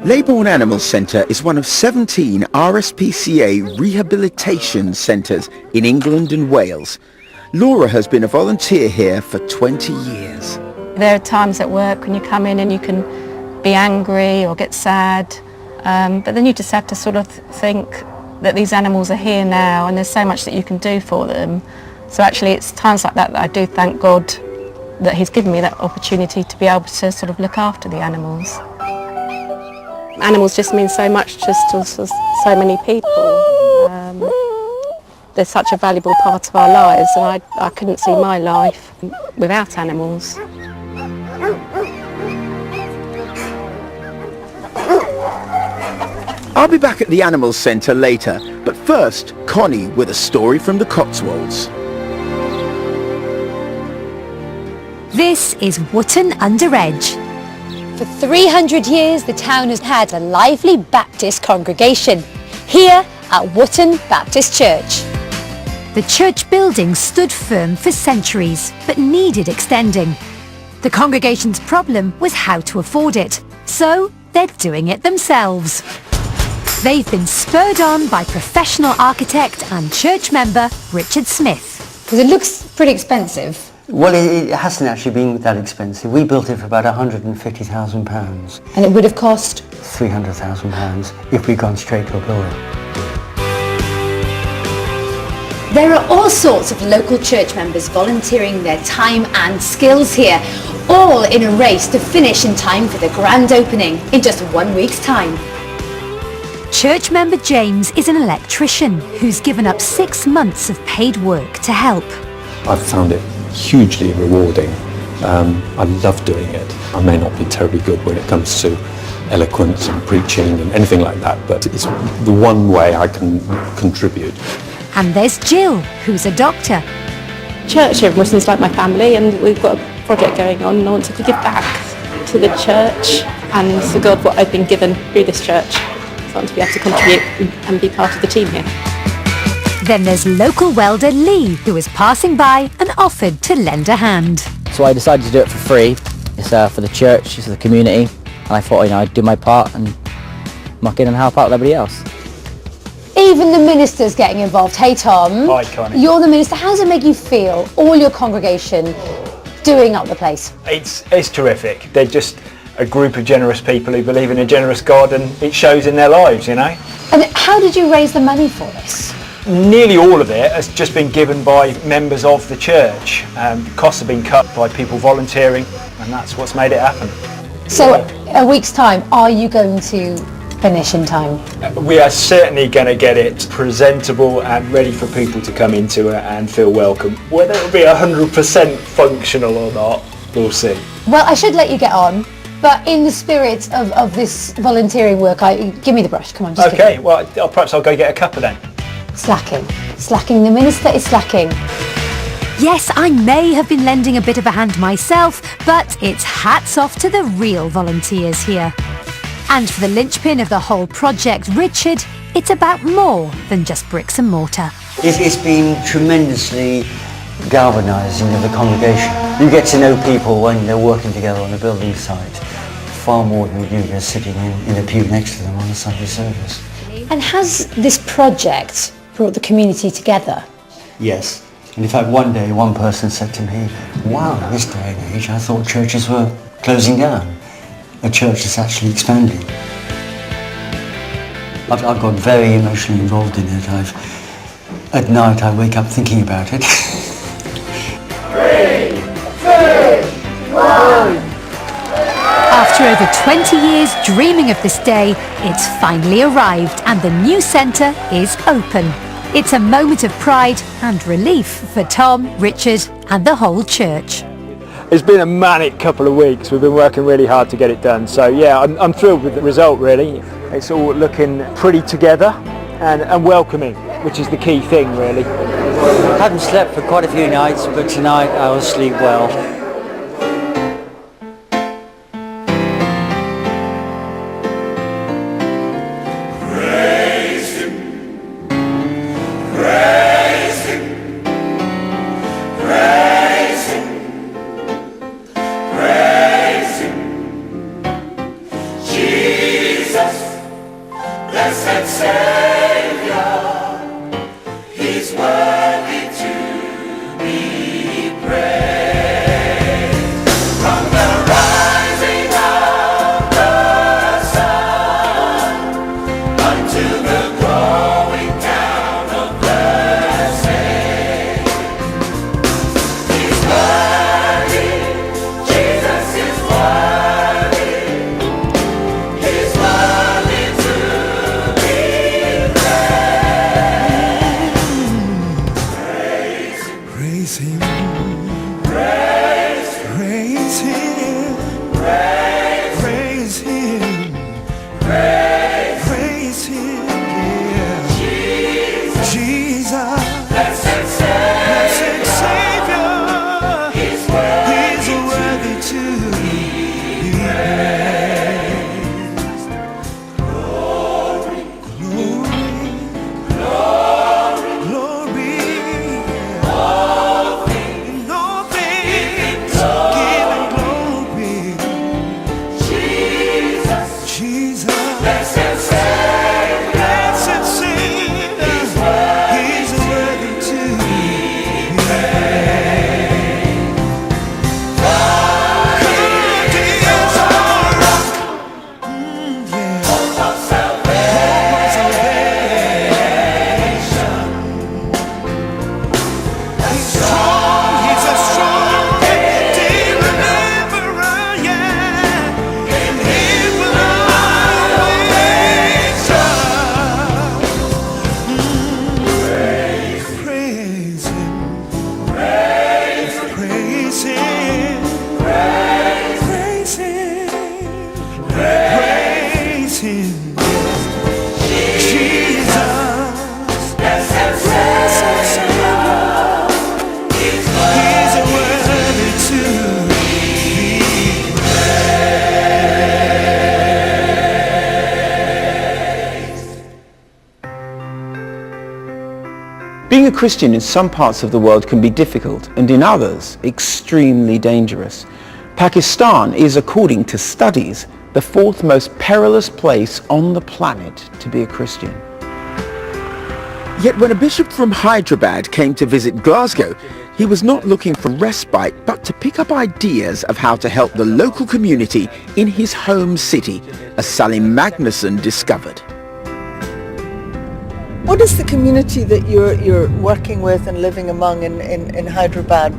Leybourne Animal Centre is one of 17 RSPCA rehabilitation centres in England and Wales. Laura has been a volunteer here for 20 years. There are times at work when you come in and you can be angry or get sad, but then you just have to sort of think that these animals are here now and there's so much that you can do for them. So actually it's times like that I do thank God that he's given me that opportunity to be able to sort of look after the animals. Animals just mean so much just to so many people. They're such a valuable part of our lives, and I couldn't see my life without animals. I'll be back at the Animal Centre later, but first, Connie with a story from the Cotswolds. This is Wootton Under Edge. For 300 years, the town has had a lively Baptist congregation, here at Wootton Baptist Church. The church building stood firm for centuries, but needed extending. The congregation's problem was how to afford it, so they're doing it themselves. They've been spurred on by professional architect and church member Richard Smith. Because it looks pretty expensive. Well, it hasn't actually been that expensive. We built it for about £150,000. And it would have cost? £300,000 if we'd gone straight to a builder. There are all sorts of local church members volunteering their time and skills here, all in a race to finish in time for the grand opening in just 1 week's time. Church member James is an electrician who's given up 6 months of paid work to help. I've found it hugely rewarding. I love doing it. I may not be terribly good when it comes to eloquence and preaching and anything like that, but it's the one way I can contribute. And there's Jill, who's a doctor. Church here in Wootton is like my family, and we've got a project going on and I wanted to give back to the church and to God what I've been given through this church. So I want to be able to contribute and be part of the team here. Then there's local welder Lee, who was passing by and offered to lend a hand. So I decided to do it for free. It's for the church, it's for the community, and I thought, I'd do my part and muck in and help out with everybody else. Even the minister's getting involved. Hey Tom. Hi Connie. You're the minister. How does it make you feel, all your congregation doing up the place? It's terrific. They're just a group of generous people who believe in a generous God, and it shows in their lives, And how did you raise the money for this? nearly all of it has just been given by members of the church. Costs have been cut by people volunteering, and that's what's made it happen. So a week's time, are you going to finish in time? We are certainly going to get it presentable and ready for people to come into it and feel welcome. Whether it'll be 100% functional or not, we'll see. Well, I should let you get on, but in the spirit of this volunteering work, give me the brush, come on. Just okay, well, perhaps I'll go get a cuppa then. Slacking, the minister is slacking. Yes, I may have been lending a bit of a hand myself, but it's hats off to the real volunteers here. And for the linchpin of the whole project, Richard, it's about more than just bricks and mortar. It's been tremendously galvanising of the congregation. You get to know people when they're working together on a building site far more than you do just sitting in a pew next to them on a Sunday service. And has this project brought the community together? Yes. And in fact, one day one person said to me, wow, in this day and age, I thought churches were closing down. A church is actually expanding. I've got very emotionally involved in it. At night I wake up thinking about it. 3, 2, 1. After over 20 years dreaming of this day, it's finally arrived and the new centre is open. It's a moment of pride and relief for Tom, Richard and the whole church. It's been a manic couple of weeks. We've been working really hard to get it done. So yeah, I'm thrilled with the result really. It's all looking pretty together and welcoming, which is the key thing really. I haven't slept for quite a few nights, but tonight I will sleep well. Jesus Being a Christian in some parts of the world can be difficult and in others extremely dangerous. Pakistan is, according to studies, the fourth most perilous place on the planet to be a Christian. Yet when a bishop from Hyderabad came to visit Glasgow, he was not looking for respite but to pick up ideas of how to help the local community in his home city, as Salim Magnusson discovered. What is the community that you're working with and living among in Hyderabad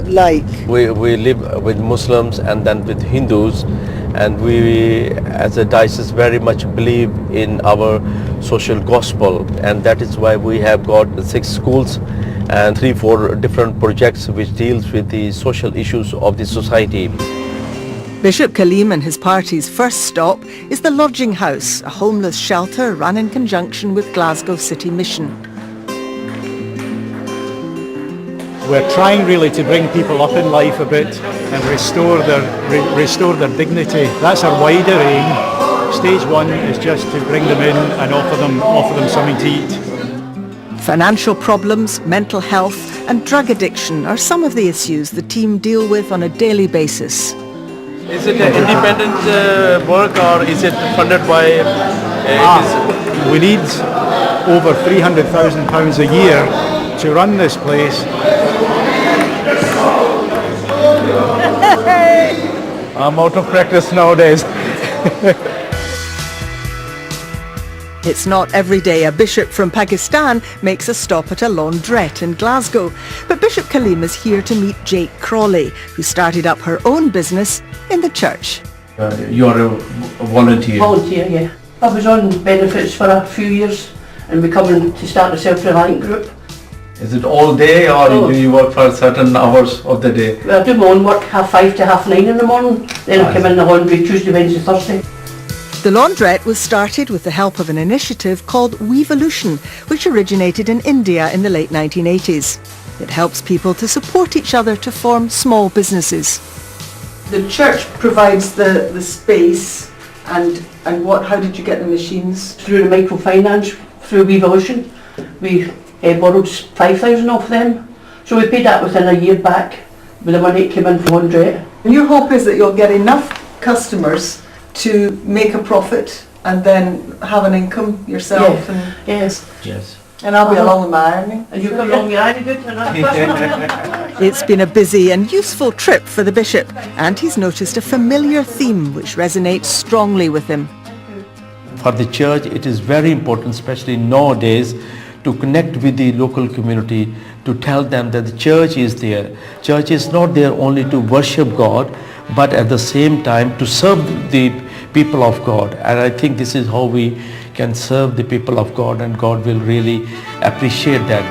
like? We live with Muslims and then with Hindus, and we as a diocese very much believe in our social gospel, and that is why we have got 6 schools and 3-4 different projects which deals with the social issues of the society. Bishop Kaleem and his party's first stop is the Lodging House, a homeless shelter run in conjunction with Glasgow City Mission. We're trying really to bring people up in life a bit and restore their dignity. That's our wider aim. Stage 1 is just to bring them in and offer them something to eat. Financial problems, mental health and drug addiction are some of the issues the team deal with on a daily basis. Is it an independent work or is it funded by... We need over £300,000 a year to run this place. I'm out of practice nowadays. It's not every day a bishop from Pakistan makes a stop at a laundrette in Glasgow, but Bishop Kaleem is here to meet Jake Crawley, who started up her own business in the church. You are a volunteer? Volunteer, yeah. I was on benefits for a few years and we're coming to start a self-reliant group. Is it all day or do you work for certain hours of the day? Well, I do my own work 5:30 to 9:30 in the morning, then I come in the laundry Tuesday, Wednesday, Thursday. The laundrette was started with the help of an initiative called Weevolution, which originated in India in the late 1980s. It helps people to support each other to form small businesses. The church provides the space and how did you get the machines? Through the microfinance, through Weevolution. We borrowed 5,000 off them. So we paid that within a year back with the money that came in from laundrette. And your hope is that you'll get enough customers to make a profit and then have an income yourself. Yeah. And yes. And I'll be along with my ironing. And you come along with ironing, good. It's been a busy and useful trip for the bishop, and he's noticed a familiar theme which resonates strongly with him. For the church, it is very important, especially nowadays, to connect with the local community, to tell them that the church is there. Church is not there only to worship God, but at the same time to serve the people of God. And I think this is how we can serve the people of God, and God will really appreciate that.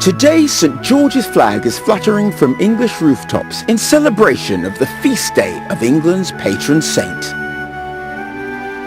Today, St. George's flag is fluttering from English rooftops in celebration of the feast day of England's patron saint.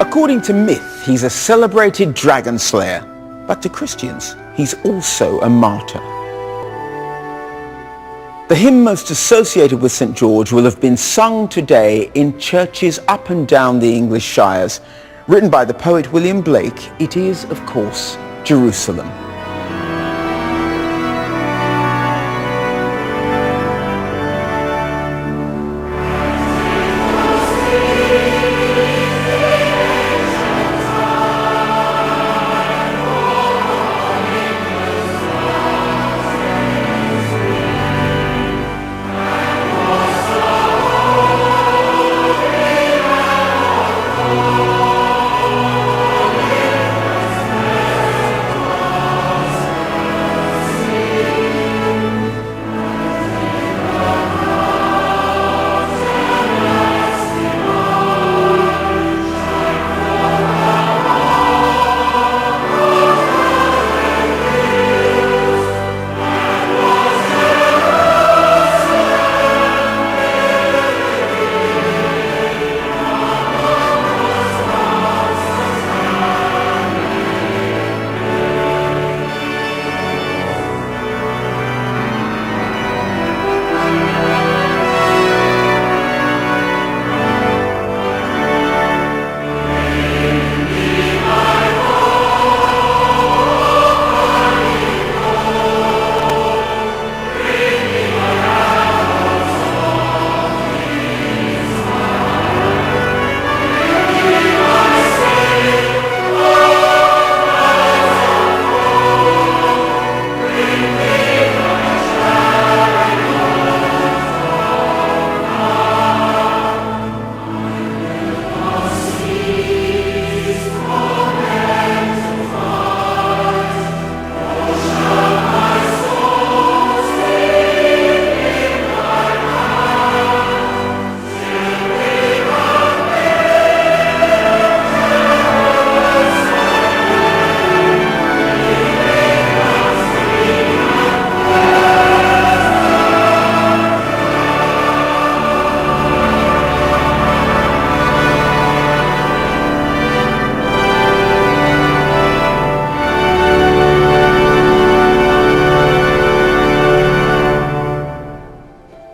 According to myth, he's a celebrated dragon slayer, but to Christians, he's also a martyr. The hymn most associated with St. George will have been sung today in churches up and down the English shires. Written by the poet William Blake, it is, of course, Jerusalem.